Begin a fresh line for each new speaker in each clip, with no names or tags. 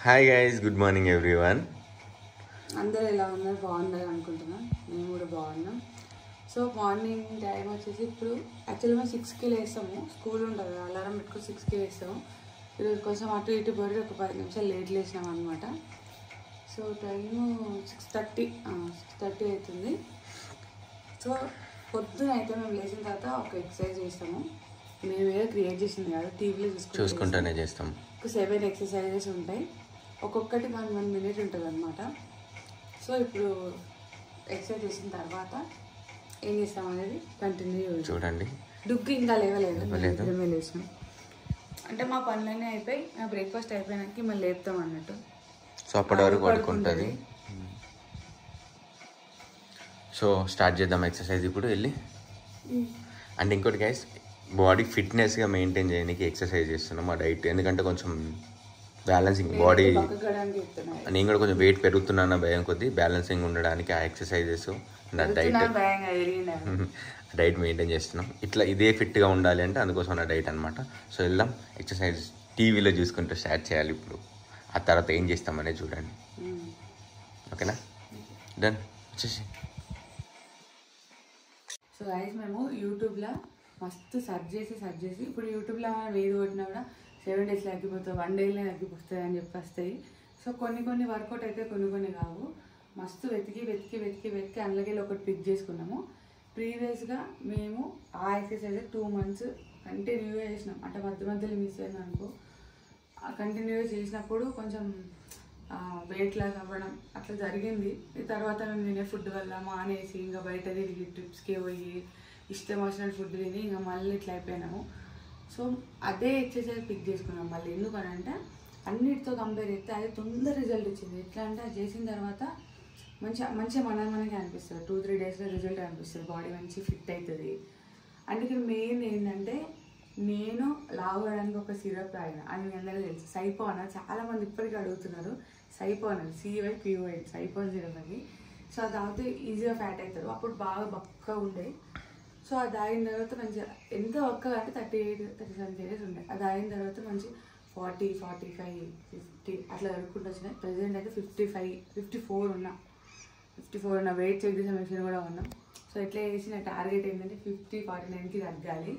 Hi guys, good morning everyone.
అందరూ ఎలా ఉన్నారు? బాగున్నారు అనుకుంటున్నాను. మేము కూడా బాగున్నాం. సో మార్నింగ్ టైం వచ్చేసి ఇప్పుడు యాక్చువల్లీ మేము 6కి లేస్తాము. స్కూల్ ఉంటుంది, అలారం పెట్టుకుని 6కి లేస్తాము. ఈరోజు కొంచెం అటు ఇటు పడి ఒక 10 నిమిషాలు లేట్ లేసినాం అనమాట. సో టైము 6:30 అవుతుంది. సో పొద్దున అయితే మేము లేచిన తర్వాత ఒక ఎక్సర్సైజ్ చేస్తాము. మేము ఏదో క్రియేట్ చేసింది కాదు, టీవీలో
చూసుకుంటూనే చేస్తాం.
7 ఎక్సర్సైజెస్ ఉంటాయి, ఒక్కొక్కటి 1 minute ఉంటుంది అనమాట. సో ఇప్పుడు ఎక్సర్సైజ్ చేసిన తర్వాత ఏం చేస్తాం అనేది కంటిన్యూ
చూడండి.
డుగ్గు ఇంకా లేవలేదు, లేచినాం అంటే మా పనులన్నీ అయిపోయి నా బ్రేక్ఫాస్ట్ అయిపోయినాక మళ్ళీ లేపుతాం అన్నట్టు.
సో అప్పటి వరకు పడుకుంటుంది. సో స్టార్ట్ చేద్దాం ఎక్సర్సైజ్ ఇప్పుడు వెళ్ళి. అండ్ ఇంకోటి గైస్, బాడీ ఫిట్నెస్గా మెయింటైన్ చేయడానికి ఎక్సర్సైజ్ చేస్తున్నాం. మా డైట్ ఎందుకంటే కొంచెం బ్యాలెన్సింగ్ బాడీ, నేను కూడా కొంచెం వెయిట్ పెరుగుతున్నా భయం కొద్దీ బ్యాలెన్సింగ్ ఉండడానికి ఆ ఎక్సర్సైజెస్ నా డైట్ మెయింటైన్ చేస్తున్నాం. ఇట్లా ఇదే ఫిట్గా ఉండాలి అంటే అందుకోసం నా డైట్ అనమాట. సో వెళ్దాం ఎక్సర్సైజ్ టీవీలో చూసుకుంటూ స్టార్ట్ చేయాలి ఇప్పుడు. ఆ తర్వాత ఏం చేస్తామనేది చూడండి, ఓకేనా? డన్ వచ్చేసి.
సో గైస్ మేము యూట్యూబ్లో మస్తు సెర్చ్ చేసి ఇప్పుడు యూట్యూబ్లో వేది కొట్టినా కూడా 7 days తగ్గిపోతుంది, 1 dayలో తగ్గిపోతుంది అని చెప్పి వస్తాయి. సో కొన్ని వర్కౌట్ అయితే కొన్ని కావు. మస్తు వెతికి అందులోకి ఒకటి పిక్ చేసుకున్నాము. ప్రీవియస్గా మేము ఆ ఎక్సర్సైజ్ 2 months కంటిన్యూగా చేసినాం. అంటే మధ్యలో మిస్ అయింది అనుకో, కంటిన్యూగా చేసినప్పుడు కొంచెం వెయిట్ లాస్ అవ్వడం అట్లా జరిగింది. తర్వాత మేము తినే ఫుడ్ వల్ల మానేసి ఇంకా బయట తిరిగి ట్రిప్స్కి పోయి ఇష్టం వచ్చిన ఫుడ్ తిని ఇంకా మళ్ళీ ఇట్లా అయిపోయినాము. సో అదే ఎక్సర్సైజ్ పిక్ చేసుకున్నాం మళ్ళీ. ఎందుకనంటే అన్నిటితో కంపేర్ చేస్తే అది తొందర రిజల్ట్ ఇచ్చింది. ఎట్లా అంటే అది చేసిన తర్వాత మంచిగా మనకి అనిపిస్తుంది. 2-3 daysలో రిజల్ట్ అనిపిస్తుంది, బాడీ మంచి ఫిట్ అవుతుంది. అందుకే మెయిన్ ఏంటంటే నేను లాగడానికి ఒక సిరప్ తాగిన, అది మీ అందరికీ తెలుసు, సైపో అన్నది. చాలామంది ఇప్పటికీ అడుగుతున్నారు. సైపో అన్నది CYPO, సైపో సిరప్ అది. సో అది తాగితే ఈజీగా ఫ్యాట్ అవుతారు. అప్పుడు బాగా బక్కగా ఉండే. సో అది తాగిన తర్వాత మంచిగా ఎంత బక్కగా అంటే 38-37 kgs ఉండే. అది తాగిన తర్వాత మంచి 40, 45, 50 అట్లా జరుపుకుంటూ వచ్చినాయి. ప్రెసెంట్ అయితే 54 ఉన్నా. వెయిట్ చెక్ చేసే మెషిన్ కూడా ఉన్నాం. సో ఇట్లా చేసి నా టార్గెట్ ఏంటంటే 50-49కి తగ్గాలి.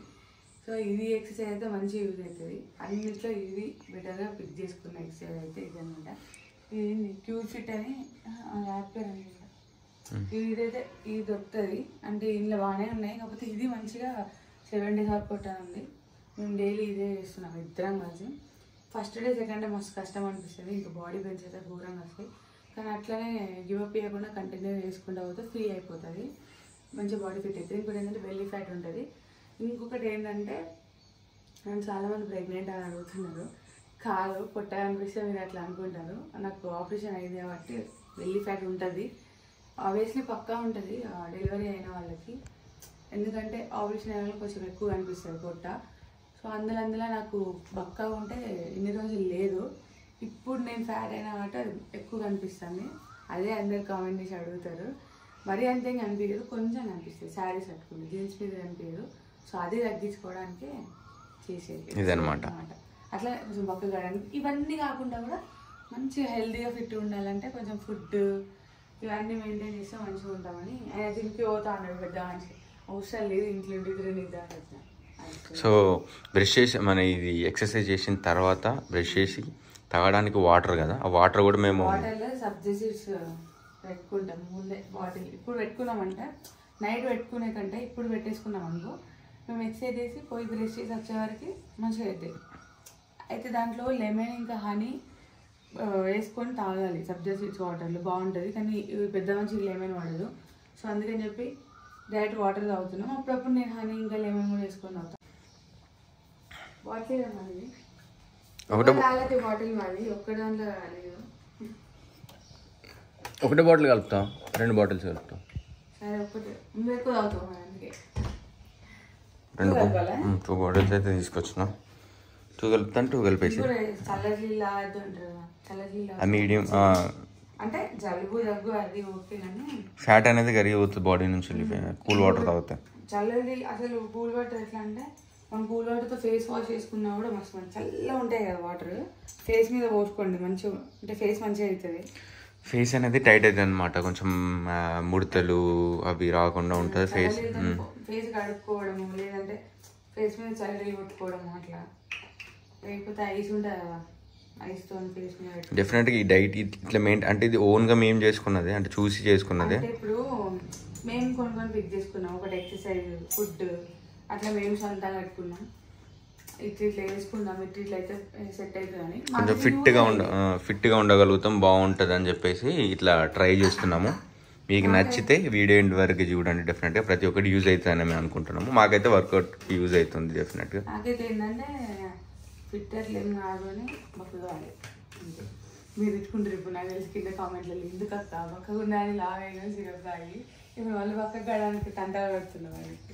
సో ఇది ఎక్సర్సైజ్ అయితే మంచి యూజ్ అవుతుంది. అన్నింటిలో ఇది బెటర్గా పిక్ చేసుకున్న ఎక్సర్సైజ్ అయితే ఇది అనమాట. ఇది క్యూర్ ఫిట్ అని యాప్ పేరు అనమాట. ఇదైతే ఇది దొరుకుతుంది, అంటే ఇందులో బాగానే ఉన్నాయి. కాకపోతే ఇది మంచిగా 7 days వర్కౌట్ అని ఉంది. మేము డైలీ ఇదే చేస్తున్నాం ఇద్దరం కలిసి. ఫస్ట్ డే సెకండ్ డే మస్తు కష్టం అనిపిస్తుంది, ఇంకా బాడీ పెయిన్స్ అయితే ఘోరంగా వస్తాయి. కానీ అట్లనే గివప్ చేయకుండా కంటిన్యూ చేసుకుంటూ పోతే ఫ్రీ అయిపోతుంది, మంచిగా బాడీ ఫిట్ అవుతుంది. ఇంకోటి ఏంటంటే బెల్లీ ఫ్యాట్ ఉంటుంది. ఇంకొకటి ఏంటంటే నేను చాలామంది ప్రెగ్నెంట్ అని అడుగుతున్నారు. కాదు, పొట్టగా అనిపిస్తే మీరు అట్లా అనుకుంటారు. నాకు ఆపరేషన్ అయింది కాబట్టి బెల్లీ ఫ్యాట్ ఉంటుంది, ఆబ్వియస్లీ పక్కా ఉంటుంది డెలివరీ అయిన వాళ్ళకి. ఎందుకంటే ఆపరేషన్ అయిన వాళ్ళకి కొంచెం ఎక్కువ అనిపిస్తుంది పొట్ట. సో అందులో నాకు బక్కా ఉంటే ఇన్ని రోజులు లేదు. ఇప్పుడు నేను ఫ్యాట్ అయినా కాబట్టి అది ఎక్కువ కనిపిస్తుంది. అదే అందరు కామెంట్ చేసి అడుగుతారు. మరీ అంతే కనిపించదు, కొంచెం కనిపిస్తుంది. శారీస్ కట్టుకుంది, జీన్స్ మీద కనిపించదు. సో అది తగ్గించుకోవడానికి చేసేది
ఇదన్నమాట.
అట్లా కొంచెం బక్కగా. ఇవన్నీ కాకుండా కూడా మంచిగా హెల్తీగా ఫిట్ ఉండాలంటే కొంచెం ఫుడ్ ఇవన్నీ మెయింటైన్ చేస్తే మంచిగా ఉంటామని ఆయన దీనికి పోతా అన్నాడు. పెద్ద మంచి అవసరం లేదు, ఇంట్లో నిద్ర.
సో బ్రష్ చేసి మన ఇది ఎక్సర్సైజ్ చేసిన తర్వాత బ్రష్ చేసి తాగడానికి వాటర్ కదా, ఆ వాటర్ కూడా మేము
వాటర్లో సబ్జా సీడ్స్ పెట్టుకుంటాం ముందే. బాటిల్ ఇప్పుడు పెట్టుకున్నామంటే నైట్ పెట్టుకునే కంటే ఇప్పుడు పెట్టేసుకున్నాం అనుకో, మేము ఎక్సర్సైజ్ చేసి పోయి బ్రష్ చేసి వచ్చే వరకు మంచిగా అవుతాయి. అయితే దాంట్లో లెమన్ ఇంకా హనీ వేసుకొని తాగాలి సబ్జా సీడ్స్ వాటర్లో, బాగుంటుంది. కానీ పెద్ద మంచిగా లెమన్ పడదు. సో అందుకని చెప్పి డైరెక్ట్ వాటర్ తాగుతున్నాం. అప్పుడప్పుడు నేను హనీ ఇంకా లెమన్ కూడా వేసుకొని తాగుతాను. బాటిల్ మాది బాటిల్ మాది ఒక్కదాంట్లో రాలేదు.
ఒకటే బాటిల్ కలుపుతాం, 2 bottles కలుపుతాం.
సరే ఒకటి ఎక్కువ తాగుతాం అందుకే
2 bottles అయితే తీసుకొచ్చినాం. 2 కలుపుతాను, 2 కలిపేసి మీడియం
అంటే జలుబు దగ్గు అది ఓకే, కానీ
ఫ్యాట్ అనేది కరిగిపోతుంది బాడీ నుంచి కూల్ వాటర్ తాగితే.
చల్లది అసలు కూల్ వాటర్ ఎట్లా అంటే మనం కూల్ వాటర్తో ఫేస్ వాష్ చేసుకున్నా కూడా మస్తు మంచి చల్లగా ఉంటాయి కదా వాటర్. ఫేస్ మీద పోసుకోండి మంచిగా, అంటే ఫేస్ మంచిగా అవుతుంది.
ఫేస్ అనేది టైట్ అవుతుంది అనమాట, కొంచెం ముడతలు అవి రాకుండా ఉంటుంది ఫేస్.
ఫేస్ కడుక్కోవడము, లేదంటే ఫేస్ మీద చల్లి కొట్టుకోవడము అట్లా, లేకపోతే ఐస్ ఉంటుంది కదా, ఐస్తో ఫేస్ మీద.
డెఫినెట్గా ఈ డైట్ ఇట్లా అంటే ఇది ఓన్గా మేము చేసుకున్నది, అంటే చూసి చేసుకున్నది.
అంటే ఇప్పుడు మేము కొన్ని పిక్ చేసుకున్నాం, ఒకటి ఎక్సర్సైజ్, ఫుడ్ అట్లా మేము సొంతంగా పెట్టుకున్నాం. ఇట్లా వేసుకుందాం, ఇట్లా అయితే సెట్ అవుతుందని
కొంచెం ఫిట్గా ఉండగలుగుతాం, బాగుంటుంది అని చెప్పేసి ఇట్లా ట్రై చేస్తున్నాము. మీకు నచ్చితే వీడియో ఎండ్ వరకు చూడండి, డెఫినెట్గా ప్రతి ఒక్కటి యూజ్ అవుతుందని మేము అనుకుంటున్నాము. మాకైతే వర్కౌట్ యూజ్ అవుతుంది డెఫినెట్గా.
నాకైతే ఏంటంటే ఫిట్ అట్లా ఏం కాదు అని బక్క కావాలి. మీరు ఇచ్చుకుంటారు ఇప్పుడు నాకు తెలిసి కింద కామెంట్లలో, ఎందుకు అక్క బక్కగా ఉండాలి లావైనా సిరప్ తాగి, ఇప్పుడు వాళ్ళు బక్కగా కావడానికి తంటాలు పెడుతున్నారు. వాళ్ళకి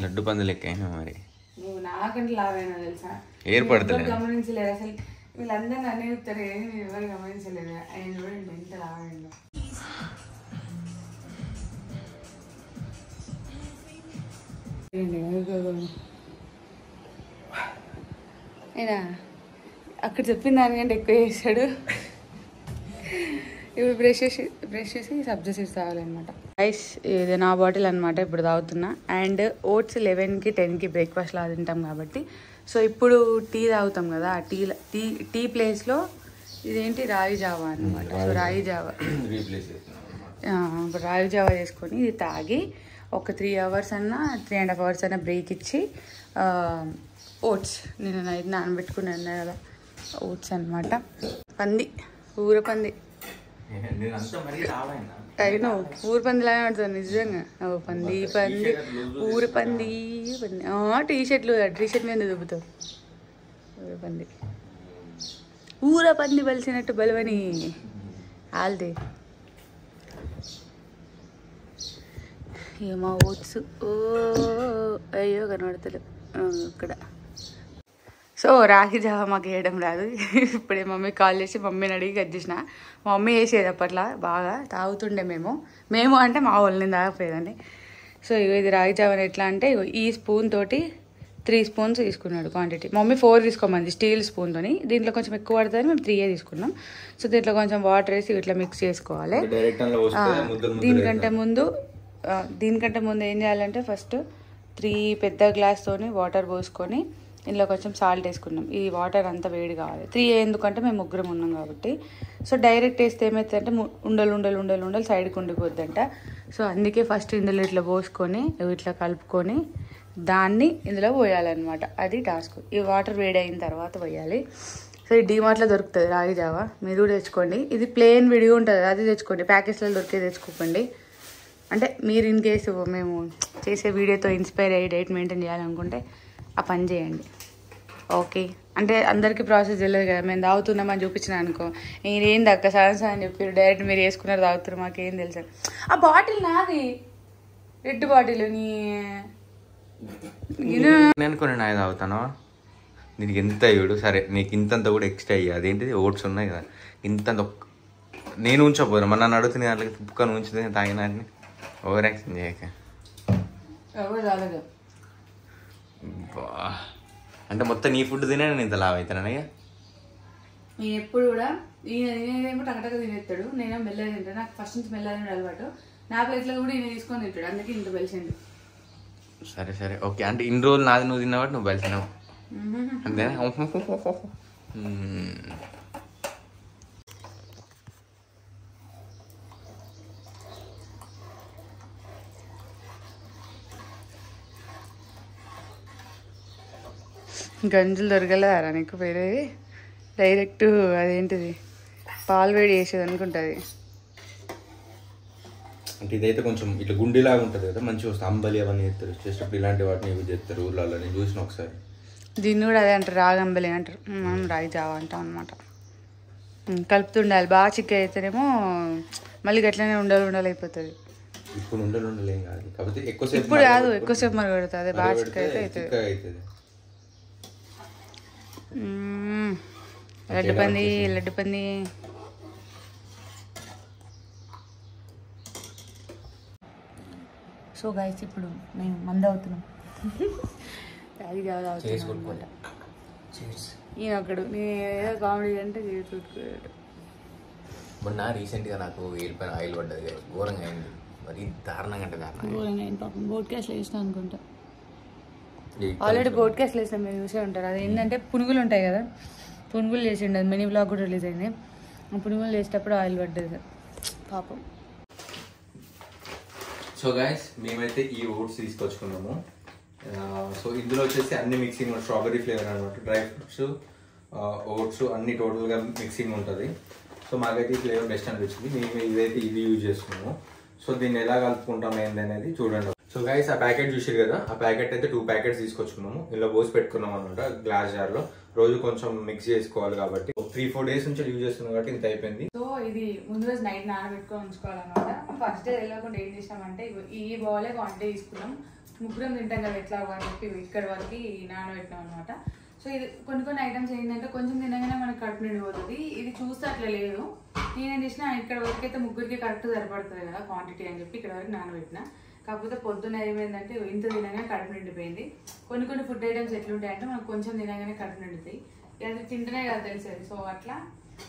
లడ్డు పంది లెక్క అయినా మరి
నువ్వు నాకంటే లావైనా తెలుసా,
ఏర్పడతలేదు.
గమనించలేదు అసలు, వీళ్ళందరూ నన్ను చెప్తారు కానీ నేను ఎవరు గమనించలేదు. ఆయన చూడండి ఎంత లావైందో. అయినా అక్కడ చెప్పిన దానికంటే ఎక్కువ చేశాడు. ఇప్పుడు బ్రష్ చేసి సబ్జా సీడ్స్ తాగాలన్నమాట. రైస్ ఇది నా బాటిల్ అనమాట, ఇప్పుడు తాగుతున్నా. అండ్ ఓట్స్ 11కి 10కి బ్రేక్ఫాస్ట్ లా తింటాం కాబట్టి, సో ఇప్పుడు టీ తాగుతాం కదా, టీ ప్లేస్లో ఇదేంటి రాగి జావా అనమాట. సో రాగి జావా ఇప్పుడు రాగి జావా చేసుకొని ఇది తాగి ఒక 3 hours అన్నా 3.5 hours అన్నా బ్రేక్ ఇచ్చి ఓట్స్ నేను నైట్ నానబెట్టుకున్నాను కదా, ఓట్స్ అనమాట. ఊర పంది అయినా ఊరు పందిలానే పడుతుంది నిజంగా. పంది ఊర పంది టీషర్ట్ మీద దుబ్బుతావు. ఊర పంది బలిసినట్టు బలవని ఆల్దే ఏమో ఓట్స్. అయ్యో కనబడతలే ఇక్కడ. సో రాగి జావా మాకు వేయడం రాదు. ఇప్పుడే మమ్మీ కాల్ చేసి మమ్మీని అడిగి కట్టించిన. మా మమ్మీ వేసేది అప్పట్లో బాగా తాగుతుండే. మేము అంటే మా వాళ్ళు నేను తాగపోయేదండి. సో ఇది రాగి జావా ఎట్లా అంటే ఈ స్పూన్ తోటి 3 spoons తీసుకున్నాడు క్వాంటిటీ. మమ్మీ 4 తీసుకోమంది స్టీల్ స్పూన్తో. దీంట్లో కొంచెం ఎక్కువ పడుతుంది, మేము 3 తీసుకున్నాం. సో దీంట్లో కొంచెం వాటర్ వేసి ఇట్లా మిక్స్ చేసుకోవాలి. దీనికంటే ముందు ఏం చేయాలంటే ఫస్ట్ 3 పెద్ద గ్లాస్తోని వాటర్ పోసుకొని ఇందులో కొంచెం సాల్ట్ వేసుకున్నాం. ఈ వాటర్ అంతా వేడి కావాలి. 3 ఎందుకంటే మేము ముగ్గురం ఉన్నాం కాబట్టి. సో డైరెక్ట్ వేస్తే ఏమవుతుందంటే ఉండలు సైడ్కి ఉండిపోద్దంట. సో అందుకే ఫస్ట్ ఇందులో ఇట్లా పోసుకొని ఇట్లా కలుపుకొని దాన్ని ఇందులో పోయాలన్నమాట. అది టాస్క్. ఈ వాటర్ వేడి అయిన తర్వాత పోయాలి. సో ఈ డీమార్ట్లో దొరుకుతుంది రాగి జావా, మీరు కూడా తెచ్చుకోండి. ఇది ప్లెయిన్ విడిగా ఉంటుంది, అది తెచ్చుకోండి. ప్యాకెట్స్లో దొరికే తెచ్చుకోకండి. అంటే మీరు ఇన్ కేసు మేము చేసే వీడియోతో ఇన్స్పైర్ అయ్యి డైట్ మెయింటైన్ చేయాలనుకుంటే ఆ పని చేయండి. ఓకే, అంటే అందరికీ ప్రాసెస్ తెలియదు కదా. మేము తాగుతున్నామని చూపించిన అనుకో, నేనేంది అక్క సడన్ అని చెప్పారు, డైరెక్ట్ మీరు వేసుకున్నారు తాగుతున్నారు, మాకేం తెలుసు. ఆ బాటిల్ నాది, రెడ్ బాటిల్.
అనుకుని నాయ తాగుతాను. దీనికి ఎంత అయ్యాడు సరే, నీకు ఇంతంత కూడా ఎక్స్ట్రా అయ్యి అదేంటిది ఓట్స్ ఉన్నాయి కదా, ఇంతంత నేను ఉంచకపోను. మన నన్ను అడుగుతుంది దాంట్లో కుక్కను ఉంచితే తాగినాన్ని ఓవర్ యాక్షన్ చేయక. అంటే మొత్తం నీ ఫుడ్ తినే నేను ఇంత లావ్ అవుతానయ్యా.
నేను ఎప్పుడు కూడా ఈయనేమో టకటక తినేస్తాడు, నేనేమో మెల్లగా తింటాను. నాకు ఫస్ట్ నుంచి మెల్లగా తింటాడు అలవాటు. నా ప్లేట్లో కూడా ఈయన తీసుకొని తింటాడు, అందుకే ఇంత బలిసింది.
సరే ఓకే. అంటే ఇన్ని రోజులు నాది నువ్వు తిన్నావాటి నువ్వు బలిసినావు అంతేనా?
గంజులు దొరకలేరా నీకు? వేరేది డైరెక్ట్ అదేంటిది పాలు వేడి చేసేది అనుకుంటుంది.
అంటే ఇదైతే కొంచెం ఇట్లా గుండెలాగా ఉంటుంది కదా, మంచిగా వస్తుంది. అంబలి అవన్నీ చేస్తారు చేసేటప్పుడు, ఇలాంటి వాటిని యూజ్ చేస్తారు ఊర్లలో. నేను చూసిన ఒకసారి.
దీన్ని కూడా అదే అంటారు, రాగి అంబలి అంటారు. మనం రాగి జావా అంటాం అనమాట. కలుపుతుండాలి బాగా. చిక్క అయితేనేమో మళ్ళీ గట్లనే ఉండలు అయిపోతుంది.
ఇప్పుడు ఉండలు ఏం కాదు, కాకపోతే ఎక్కువసేపు
ఇప్పుడు కాదు, ఎక్కువసేపు మరి పెడుతుంది. అదే బాగా చిక్క అయితే అవుతుంది. లడ్డు పంది. సో గైస్ ఇప్పుడు మేము మందు అవుతున్నాం. అది కాదు ఈయన ఒకడు నేను ఏదో కామెడీ అంటే చేసుకుంటున్నాడు.
మొన్న రీసెంట్గా నాకు వెళ్ళిపోయిన ఆయిల్ పడ్డది, ఘోరంగా అయింది, మరి దారుణంగా అంటే దారుణంగా
అయింది పాపం. బోట్కాస్ట్లో వేసినా అనుకుంటా, ఆల్రెడీ బోట్కాస్ట్లో వేసినా మీరు చూసే ఉంటారు. అది ఏంటంటే పునుగులు ఉంటాయి కదా, పునుగులు చేసిండు, అది మినీ బ్లాగ్ కూడా రిలీజ్ అయింది. ఆ పునుగులు చేసేటప్పుడు ఆయిల్ పడ్డది పాపం.
సో గైస్ మేమైతే ఈ ఓట్స్ తీసుకొచ్చుకున్నాము. సో ఇందులో వచ్చేసి అన్ని మిక్సింగ్, స్ట్రాబెరీ ఫ్లేవర్ అనమాట, డ్రై ఫ్రూట్స్, ఓట్స్ అన్ని టోటల్గా మిక్సింగ్ ఉంటుంది. సో మాకైతే ఈ ఫ్లేవర్ బెస్ట్ అనిపించింది, మేము ఇదైతే ఇది యూజ్ చేసుకున్నాము. సో దీన్ని ఎలా కలుపుకుంటాం ఏంది అనేది చూడండి. సో గైస్ ఆ ప్యాకెట్ చూసారు కదా, ఆ ప్యాకెట్ అయితే 2 ప్యాకెట్స్ తీసుకొచ్చుకున్నాము. ఇందులో పోసి పెట్టుకున్నాం అనమాట గ్లాస్ జార్లో. రోజు కొంచెం మిక్స్ చేసుకోవాలి కాబట్టి 3-4 డేస్ నుంచి యూజ్ చేస్తున్నాం కాబట్టి ఇంత అయిపోయింది. సో ఇది ముందు రోజు నైట్ నానబెట్టుకొని ఉంచుకోవాలన్నమాట. ఫస్ట్ డే వెళ్ళకుండా ఏం చేసినామంటే ఈ బౌలే క్వాంటిటీ తీసుకున్నాం, ముగ్గురం తింటాం కదా ఎట్లా అని చెప్పి ఇక్కడ వరకు నానబెట్టాం అనమాట. సో ఇది కొన్ని ఐటమ్స్ ఏంటంటే కొంచెం తినగానే మనకి కడుపు నిండిపోతుంది. ఇది చూస్తే అట్లా లేదు, నేనేం చేసిన ఇక్కడ వరకు అయితే ముగ్గురికి కరెక్ట్ సరిపడుతుంది కదా క్వాంటిటీ అని చెప్పి ఇక్కడ వరకు నానబెట్టిన. కాకపోతే పొద్దున్న ఏమైందంటే ఇంత తినగానే కడుపు నిండిపోయింది. కొన్ని ఫుడ్ ఐటమ్స్ ఎట్లుంటాయంటే మనకు కొంచెం తినగానే కడుపు నిండుతాయి, అది తింటేనే కదా తెలిసేది. సో అట్లా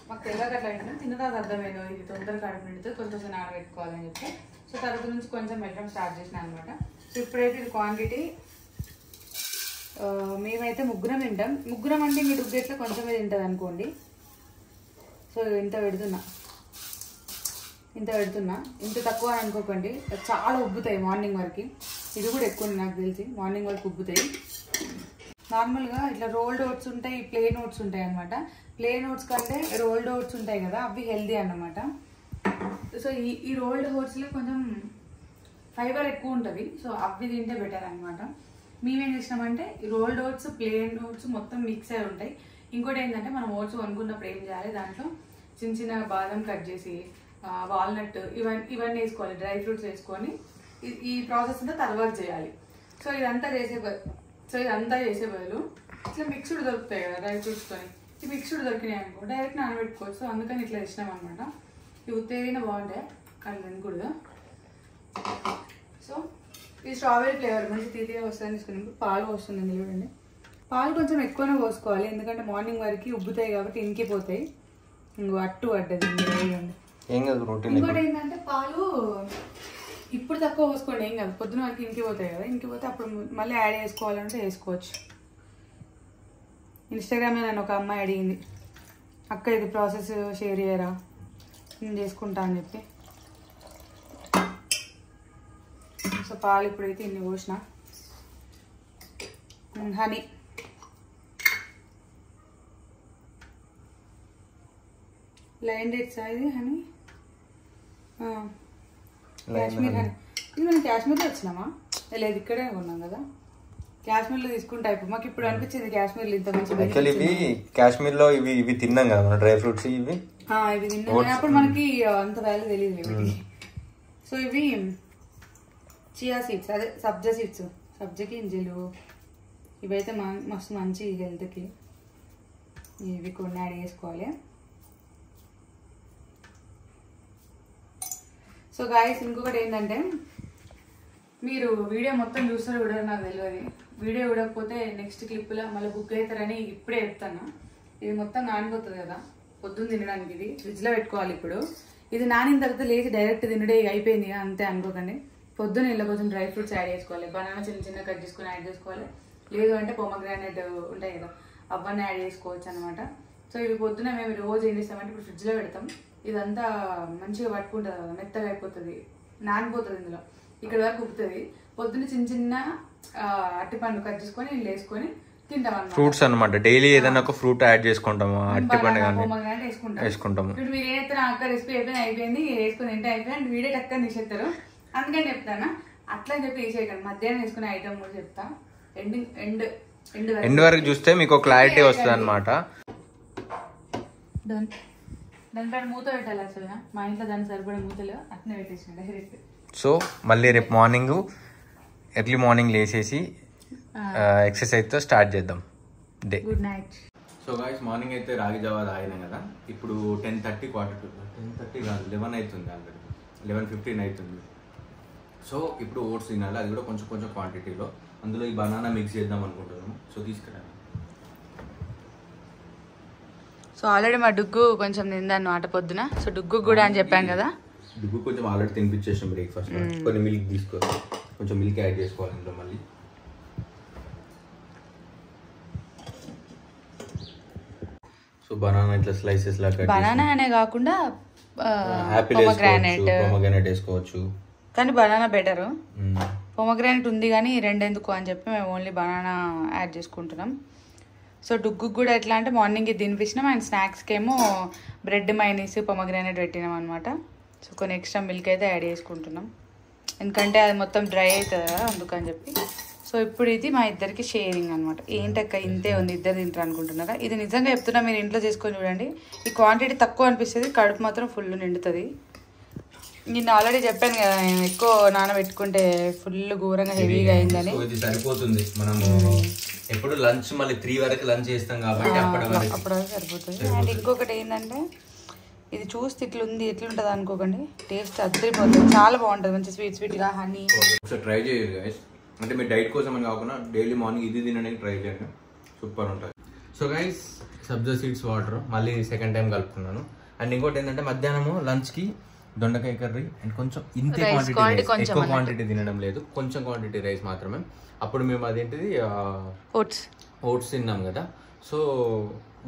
మాకు తెలియక అట్లా తింటాం, తిన్న తర్వాత అర్థమైంది ఇది తొందరగా కడుపు నిండుతుంది, కొంచెం నానబెట్టుకోవాలని చెప్పి. సో తర్వాత నుంచి కొంచెం వెళ్ళడం స్టార్ట్ చేసిన అనమాట. సో ఇప్పుడైతే ఇది క్వాంటిటీ మేమైతే ముగ్గురం తింటాం. ముగ్గురం అంటే మీ డుగ్గెట్లో కొంచెమే తింటుంది అనుకోండి. సో ఇంత పెడుతున్నా, ఇంత తక్కువ అని అనుకోకండి, చాలా ఉబ్బుతాయి మార్నింగ్ వరకు. ఇది కూడా ఎక్కువ నాకు తెలిసి మార్నింగ్ వరకు ఉబ్బుతాయి. నార్మల్గా ఇట్లా రోల్డ్ ఓట్స్ ఉంటాయి, ప్లెయిన్ ఓట్స్ ఉంటాయి అనమాట. ప్లెయిన్ ఓట్స్ కంటే రోల్డ్ ఓట్స్ ఉంటాయి కదా అవి హెల్దీ అన్నమాట. సో ఈ రోల్డ్ ఓట్స్లో కొంచెం ఫైబర్ ఎక్కువ ఉంటుంది, సో అవి తింటే బెటర్ అనమాట. మేమేం చేసినామంటే రోల్డ్ ఓట్స్, ప్లెయిన్ ఓట్స్ మొత్తం మిక్స్ అయి ఉంటాయి. ఇంకోటి ఏంటంటే మనం ఓట్స్ కొనుక్కున్నప్పుడు ఏం చేయాలి, దాంట్లో చిన్న బాదం కట్ చేసి, వాల్నట్ ఇవన్నీ వేసుకోవాలి, డ్రై ఫ్రూట్స్ వేసుకొని ఈ ప్రాసెస్ అంతా తర్వాత చేయాలి. సో ఇదంతా చేసే బదులు ఇట్లా మిక్స్డ్ దొరుకుతాయి కదా డ్రై ఫ్రూట్స్తో, ఈ మిక్స్డ్ దొరికినాయి అనుకో డైరెక్ట్ నానబెట్టుకోవచ్చు. సో అందుకని ఇట్లా ఇచ్చినాం అనమాట. ఇవి ఉత్తేదైనా బాగుంటాయి కానీ తినకూడదు. సో ఈ స్ట్రాబెరీ ఫ్లేవర్ మంచి తీతిగా వస్తుందని తీసుకున్నప్పుడు పాలు వస్తుంది చూడండి. పాలు కొంచెం ఎక్కువనే పోసుకోవాలి, ఎందుకంటే మార్నింగ్ వరకు ఉబ్బుతాయి కాబట్టి ఇంకిపోతాయి. ఇంకో అట్టు పడ్డది. ఇంకోటి ఏంటంటే పాలు ఇప్పుడు తక్కువ పోసుకోండి, ఏం కాదు, పొద్దున వరకు ఇంకిపోతాయి కదా, ఇంకిపోతే అప్పుడు మళ్ళీ యాడ్ చేసుకోవాలంటే వేసుకోవచ్చు. ఇన్స్టాగ్రామ్లో నన్ను ఒక అమ్మాయి అడిగింది, అక్క ఇది ప్రాసెస్ షేర్ చేయరా నేను చేసుకుంటా అని చెప్పి. సో పాలు ఇప్పుడైతే ఇన్ని పోసిన. హనీ లైన్ డేట్స్ ఇది హనీ, కాశ్మీర్ హనీ. ఇది మనం కాశ్మీర్లో వచ్చినామా? లేదు ఇక్కడే ఉన్నాం కదా, కాశ్మీర్లో తీసుకుంటే అయిపో. మాకు ఇప్పుడు అనిపించింది కాశ్మీర్లో ఇంత మంచి. ఇవి కాశ్మీర్లో ఇవి తిన్నాం కదా డ్రై ఫ్రూట్స్, ఇవి
తిన్నాం అప్పుడు మనకి అంత వాల్యూ తెలియదు. సో ఇవి చియా సీడ్స్, అదే సబ్జా సీడ్స్, సబ్జా గింజలు, ఇవైతే మస్తు మంచి హెల్త్కి. ఇవి కొన్ని యాడ్ చేసుకోవాలి. సో గాయస్ ఇంకొకటి ఏంటంటే మీరు వీడియో మొత్తం చూస్తారో కూడా నాకు తెలియదు. వీడియో చూడకపోతే నెక్స్ట్ క్లిప్లో మళ్ళీ బుక్ అవుతారని ఇప్పుడే చెప్తాను. ఇది మొత్తం నానిపోతుంది కదా పొద్దున్న తినడానికి, ఇది ఫ్రిడ్జ్లో పెట్టుకోవాలి. ఇప్పుడు ఇది నానిన తర్వాత లేచి డైరెక్ట్ తినడే అయిపోయింది అంతే అనుకోకండి. పొద్దున ఇలా కొంచెం డ్రై ఫ్రూట్స్ యాడ్ చేసుకోవాలి, బనానా చిన్న కట్ చేసుకుని యాడ్ చేసుకోవాలి, లేదు అంటే పొమగ్రానైట్ ఉంటాయి కదా అవన్నీ యాడ్ చేసుకోవచ్చు అనమాట. సో ఇవి పొద్దున మేము రోజు ఏం చేస్తామంటే ఇప్పుడు ఫ్రిడ్జ్లో పెడతాం, ఇదంతా మంచిగా పట్టుకుంటుంది కదా, మెత్తగా అయిపోతుంది, నానిపోతుంది, ఇందులో ఇక్కడ వరకు ఉప్పుతుంది. పొద్దున్న చిన్న అరటిపండు కట్ చేసుకొని ఇంట్లో వేసుకొని తింటాం అన్నమాట.
ఫ్రూట్స్ అనమాట, డైలీ ఏదైనా ఒక ఫ్రూట్ యాడ్ చేసుకుంటాము, అరటిపండు వేసుకుంటాము.
ఇప్పుడు మీరు ఏదైతే అక్క రెసిపీ అయిపోయింది వేసుకొని తింటే అయిపోయింది, వీడియో టక్కని తీసేస్తారు. అందుకని చెప్తానా అట్లా అని చెప్పి వేసేయకండి. మధ్యాహ్నం వేసుకునే ఐటమ్ కూడా చెప్తా, ఎండ్
వరకు చూస్తే మీకు క్లారిటీ వస్తుంది అనమాట.
దానిపైన మూత పెట్టాలి. అసలు మా ఇంట్లో దానికి సరిపడే మూతలు అట్నే పెట్టేసి డైరెక్ట్.
సో మళ్ళీ రేపు మార్నింగ్ ఎర్లీ మార్నింగ్ లేచేసి ఎక్సర్సైజ్తో స్టార్ట్ చేద్దాం day.
Good night.
So guys morning అయితే రాగి జావా తాగినాం కదా, ఇప్పుడు 10:30 10:30 కాదు 11 అవుతుంది, ఆల్రెడీ 11:15 అవుతుంది. సో ఇప్పుడు ఓట్స్ తినాలి, అది కూడా కొంచెం క్వాంటిటీలో. అందులో ఈ బనానా మిక్స్ చేద్దాం అనుకుంటున్నాము. సో తీసుకురా.
సో ఆల్రెడీ మా డుగ్గు కొంచెం తిందన్నమాట పొద్దున. సో డుగ్గు కూడా అని చెప్పాం కదా,
డుగ్గు కొంచెం ఆల్రెడీ తినిపించేసాం బ్రేక్ఫాస్ట్. కొన్ని మిల్క్ తీసుకోవాలి, కొంచెం మిల్క్ యాడ్ చేసుకోవాలి ఇందులో మళ్ళీ. సో బనానా ఇట్లా స్లైసెస్ లాగా,
బనానా అనే కాకుండా
పొమగ్రానేట్ వేసుకోవచ్చు,
కానీ బనానా బెటర్. పొమగ్రానేట్ ఉంది కానీ రెండెందుకు అని చెప్పి మేము ఓన్లీ బనానా యాడ్ చేసుకుంటున్నాం. సో డుగ్గు కూడా ఎట్లా అంటే మార్నింగ్ ఇది తినిపించినాం, అండ్ స్నాక్స్కి ఏమో బ్రెడ్ మైనీస్ పొమగ్రానేట్ పెట్టినాం అనమాట. సో కొన్ని ఎక్స్ట్రా మిల్క్ అయితే యాడ్ చేసుకుంటున్నాం, ఎందుకంటే అది మొత్తం డ్రై అవుతుంది కదా అందుకని చెప్పి. సో ఇప్పుడు ఇది మా ఇద్దరికి షేరింగ్ అనమాట. ఏంటక్క ఇంతే ఉంది, ఇద్దరు తింటారు అనుకుంటున్నారా? ఇది నిజంగా చెప్తున్నా, మీరు ఇంట్లో చేసుకొని చూడండి. ఈ క్వాంటిటీ తక్కువ అనిపిస్తుంది, కడుపు మాత్రం ఫుల్ నిండుతుంది. నిన్న ఆల్రెడీ చెప్పాను కదా, నేను ఎక్కువ నానబెట్టుకుంటే ఫుల్ ఘోరంగా హెవీగా అయిందని.
ఇది సరిపోతుంది, మనము ఎప్పుడు లంచ్ మళ్ళీ 3 వరకు లంచ్ చేస్తాం కాబట్టి
అప్పుడు సరిపోతుంది. అండ్ ఇంకొకటి ఏంటంటే ఇది చూస్తే ఇట్లుంది, ఎట్లుంటుంది అనుకోకండి, టేస్ట్ అద్దరిపోతుంది, చాలా బాగుంటుంది, మంచి స్వీట్గా హనీ.
ఒకసారి ట్రై చేయండి గైస్, అంటే మీ డైట్ కోసం అని కాకుండా డైలీ మార్నింగ్ ఇది తినడానికి ట్రై చేయండి, సూపర్ ఉంటుంది. సో గైస్ సబ్జా సీడ్స్ వాటర్ మళ్ళీ సెకండ్ టైం కలుపుతున్నాను. అండ్ ఇంకోటి ఏంటంటే మధ్యాహ్నము లంచ్కి దొండకాయ కర్రీ అండ్ కొంచెం ఇంతే క్వాంటిటీ, ఎక్కువ క్వాంటిటీ తినడం లేదు, కొంచెం క్వాంటిటీ రైస్ మాత్రమే. అప్పుడు మేము అదేంటిది ఓట్స్ తిన్నాం కదా, సో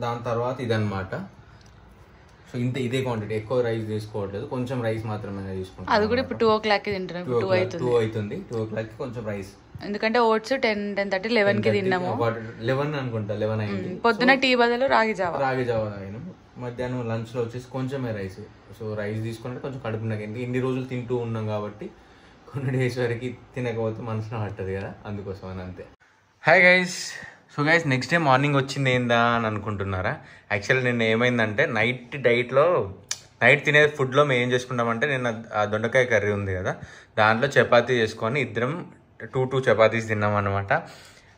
దాని తర్వాత ఇదన్నమాట. సో ఇదే క్వాంటిటీ, ఎక్కువ రైస్ తీసుకోవట్లేదు, కొంచెం రైస్ మాత్రమే తీసుకుంటాం.
అది కూడా ఇప్పుడు 2 o'clock తింటున్నాం, 2
అవుతుంది. 2 o'clock కొంచెం రైస్,
ఎందుకంటే ఓట్స్ 10:30 11కి తిన్నాము.
11 అనుకుంటా, 11 అయింది.
పొద్దున టీ బదులు రాగి జావా
తాగినాం. మధ్యాహ్నం లంచ్ లో వచ్చేసి కొంచెమే రైస్. సో రైస్ తీసుకుంటే కొంచెం కడుపు నాకు ఇన్ని రోజులు తింటూ ఉన్నాం కాబట్టి కొన్ని డేస్ వరకు తినకపోతే మనసులో పట్టదు కదా, అందుకోసం అని అంతే. Hi guys. So guys next day morning వచ్చింది ఏందా అని అనుకుంటున్నారా? యాక్చువల్లీ నిన్న ఏమైందంటే నైట్ తినే ఫుడ్లో మేము ఏం చేసుకుంటామంటే, నిన్న దొండకాయ కర్రీ ఉంది కదా, దాంట్లో చపాతీ చేసుకొని ఇద్దరం 2 చపాతీస్ తిన్నాం అనమాట.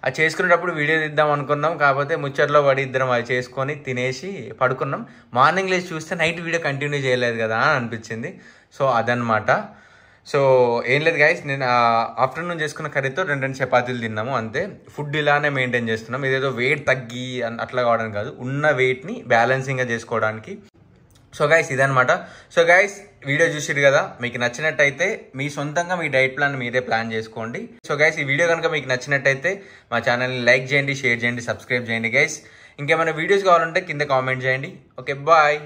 అది చేసుకునేటప్పుడు వీడియో తీద్దాం అనుకున్నాం, కాకపోతే ముచ్చట్లో పడి ఇద్దరం అది చేసుకొని తినేసి పడుకున్నాం. మార్నింగ్ లేచి చూస్తే నైట్ వీడియో కంటిన్యూ చేయలేదు కదా అని అనిపించింది. సో అదనమాట. సో ఏం లేదు గైస్, నేను ఆఫ్టర్నూన్ చేసుకున్న కర్రీతో 2 చపాతీలు తిన్నాము అంతే. ఫుడ్ ఇలానే మెయింటైన్ చేస్తున్నాం, ఇదేదో వెయిట్ తగ్గి అట్లా కావడానికి కాదు, ఉన్న వెయిట్ని బ్యాలెన్సింగ్గా చేసుకోవడానికి. సో గైస్ ఇదనమాట. సో గైస్ వీడియో చూసిరు కదా, మీకు నచ్చినట్టయితే మీ సొంతంగా మీ డైట్ ప్లాన్ మీరే ప్లాన్ చేసుకోండి. సో గైస్ ఈ వీడియో కనుక మీకు నచ్చినట్టయితే మా ఛానల్ని లైక్ చేయండి, షేర్ చేయండి, సబ్స్క్రైబ్ చేయండి గైస్. ఇంకేమైనా వీడియోస్ కావాలంటే కింద కామెంట్ చేయండి. Okay bye.